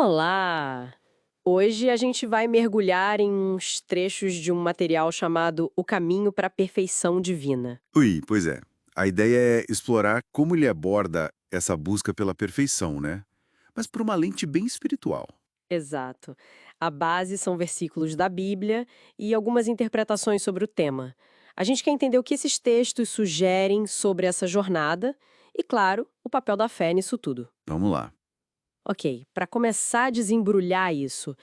Olá! Hoje a gente vai mergulhar em uns trechos de um material chamado O Caminho para a Perfeição Divina. Ui, pois é. A ideia é explorar como ele aborda essa busca pela perfeição, né? Mas por uma lente bem espiritual. Exato. A base são versículos da Bíblia e algumas interpretações sobre o tema. A gente quer entender o que esses textos sugerem sobre essa jornada e, claro, o papel da fé nisso tudo. Vamos lá. Ok, para começar a desembrulhar isso,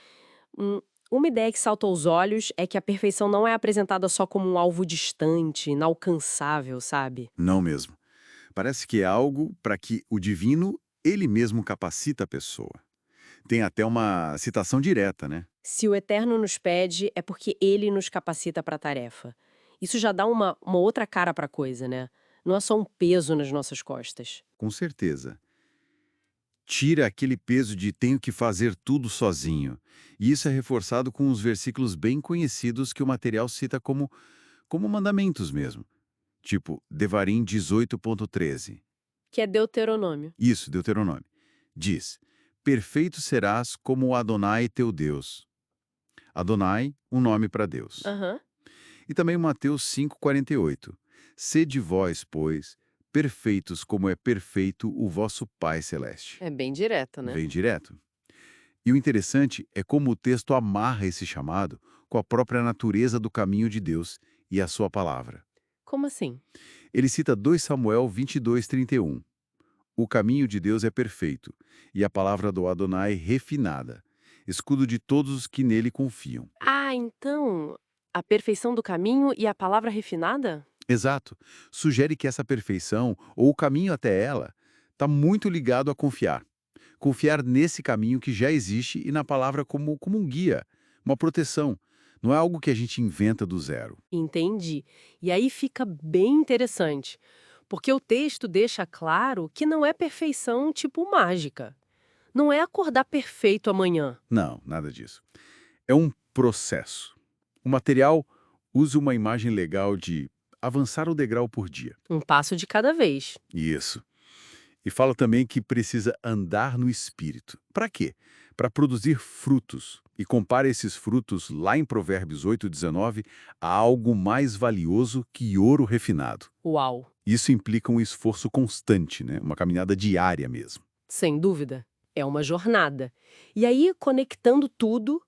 Hum, uma ideia que salta aos olhos é que a perfeição não é apresentada só como um alvo distante, inalcançável, sabe? Não mesmo. Parece que é algo para que o divino, ele mesmo capacita a pessoa. Tem até uma citação direta, né? Se o Eterno nos pede, é porque ele nos capacita para a tarefa. Isso já dá uma outra cara para a coisa, né? Não é só um peso nas nossas costas. Com certeza. Tira aquele peso de tenho que fazer tudo sozinho. E isso é reforçado com os versículos bem conhecidos que o material cita como mandamentos mesmo. Tipo, Devarim 18.13. Que é Deuteronômio. Isso, Deuteronômio. Diz: Perfeito serás como o Adonai teu Deus. Adonai, um nome para Deus. Aham. E também Mateus 5,48. Sede vós, pois, perfeitos como é perfeito o vosso Pai Celeste. É bem direto, né? Vem direto. E o interessante é como o texto amarra esse chamado com a própria natureza do caminho de Deus e a sua palavra. Como assim? Ele cita 2 Samuel 22:31. O caminho de Deus é perfeito, e a palavra do Adonai refinada, escudo de todos os que nele confiam. Ah, então, a perfeição do caminho e a palavra refinada? Exato. Sugere que essa perfeição, ou o caminho até ela, está muito ligado a confiar. Confiar nesse caminho que já existe e na palavra como um guia, uma proteção. Não é algo que a gente inventa do zero. Entendi. E aí fica bem interessante, porque o texto deixa claro que não é perfeição tipo mágica. Não é acordar perfeito amanhã. Não, nada disso. É um processo. O material usa uma imagem legal de avançar o degrau por dia. Um passo de cada vez. Isso. E fala também que precisa andar no espírito. Para quê? Para produzir frutos. E compara esses frutos lá em Provérbios 8:19 a algo mais valioso que ouro refinado. Uau! Isso implica um esforço constante, né? Uma caminhada diária mesmo. Sem dúvida. É uma jornada. E aí, conectando tudo,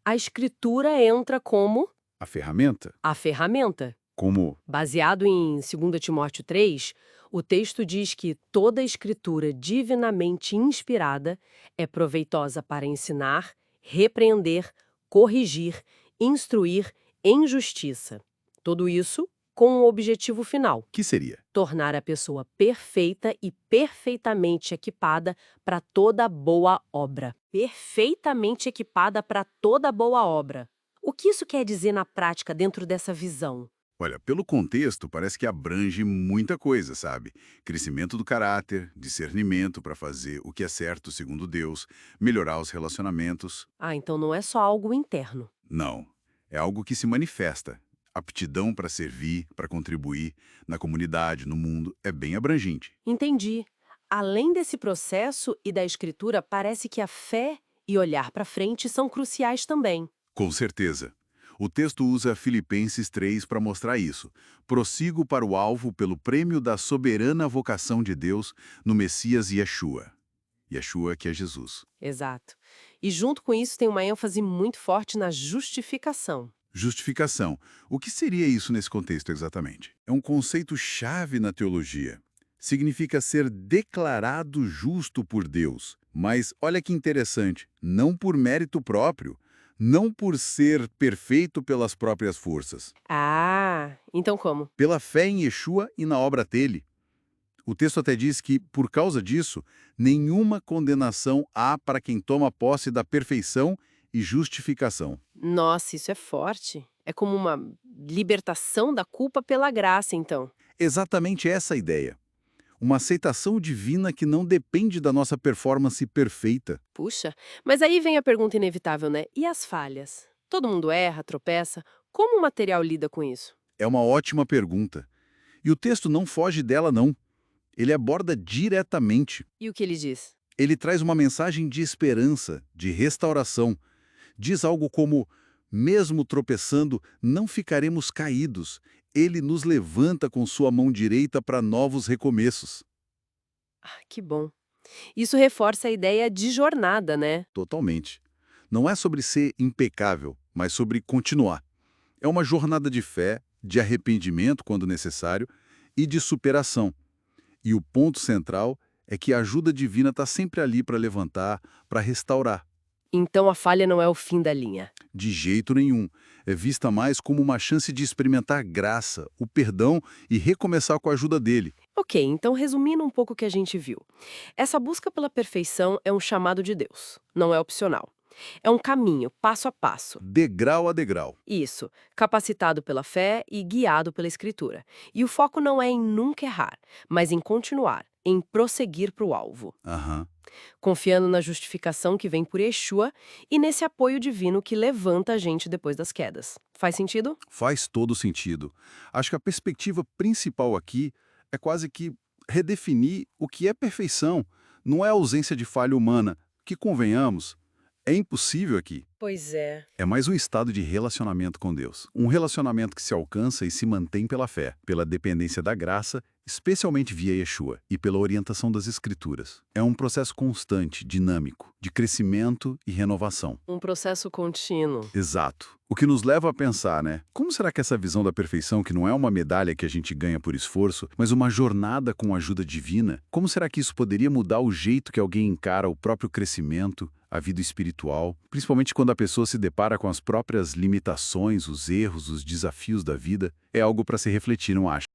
a escritura entra como A ferramenta, a ferramenta. como Baseado em 2 Timóteo 3, o texto diz que toda escritura divinamente inspirada é proveitosa para ensinar, repreender, corrigir, instruir em justiça. Tudo isso com o objetivo final: que seria? tornar a pessoa perfeita e perfeitamente equipada para toda boa obra. Perfeitamente equipada para toda boa obra. O que isso quer dizer na prática dentro dessa visão? Olha, pelo contexto, parece que abrange muita coisa, sabe? Crescimento do caráter, discernimento para fazer o que é certo segundo Deus, melhorar os relacionamentos. Ah, então não é só algo interno. Não. É algo que se manifesta. Aptidão para servir, para contribuir, na comunidade, no mundo, é bem abrangente. Entendi. Além desse processo e da escritura, parece que a fé e olhar para frente são cruciais também. Com certeza. O texto usa Filipenses 3 para mostrar isso. Prossigo para o alvo pelo prêmio da soberana vocação de Deus no Messias Yeshua. Yeshua, que é Jesus. Exato. E junto com isso tem uma ênfase muito forte na justificação. Justificação. O que seria isso nesse contexto exatamente? É um conceito-chave na teologia. Significa ser declarado justo por Deus. Mas olha que interessante, não por mérito próprio, não por ser perfeito pelas próprias forças. Ah, então como? Pela fé em Yeshua e na obra dele. O texto até diz que, por causa disso, nenhuma condenação há para quem toma posse da perfeição e justificação. Nossa, isso é forte. É como uma libertação da culpa pela graça, então. Exatamente essa a ideia. Uma aceitação divina que não depende da nossa performance perfeita. Puxa, mas aí vem a pergunta inevitável, né? E as falhas? Todo mundo erra, tropeça. Como o material lida com isso? É uma ótima pergunta. E o texto não foge dela, não. Ele aborda diretamente. E o que ele diz? Ele traz uma mensagem de esperança, de restauração. Diz algo como: mesmo tropeçando, não ficaremos caídos. Ele nos levanta com sua mão direita para novos recomeços. Ah, que bom. Isso reforça a ideia de jornada, né? Totalmente. Não é sobre ser impecável, mas sobre continuar. É uma jornada de fé, de arrependimento quando necessário e de superação. E o ponto central é que a ajuda divina está sempre ali para levantar, para restaurar. Então a falha não é o fim da linha. De jeito nenhum. É vista mais como uma chance de experimentar graça, o perdão e recomeçar com a ajuda dele. Ok, então resumindo um pouco o que a gente viu. Essa busca pela perfeição é um chamado de Deus, não é opcional. É um caminho, passo a passo. Degrau a degrau. Isso, capacitado pela fé e guiado pela Escritura. E o foco não é em nunca errar, mas em continuar, em prosseguir para o alvo. Aham. Confiando na justificação que vem por Yeshua e nesse apoio divino que levanta a gente depois das quedas. Faz sentido? Faz todo sentido. Acho que a perspectiva principal aqui é quase que redefinir o que é perfeição. Não é a ausência de falha humana, que, convenhamos, é impossível aqui. Pois é. É mais um estado de relacionamento com Deus. Um relacionamento que se alcança e se mantém pela fé, pela dependência da graça, especialmente via Yeshua, e pela orientação das Escrituras. É um processo constante, dinâmico, de crescimento e renovação. Um processo contínuo. Exato. O que nos leva a pensar, né? Como será que essa visão da perfeição, que não é uma medalha que a gente ganha por esforço, mas uma jornada com ajuda divina, como será que isso poderia mudar o jeito que alguém encara o próprio crescimento, a vida espiritual, principalmente quando a pessoa se depara com as próprias limitações, os erros, os desafios da vida? É algo para se refletir, não acha?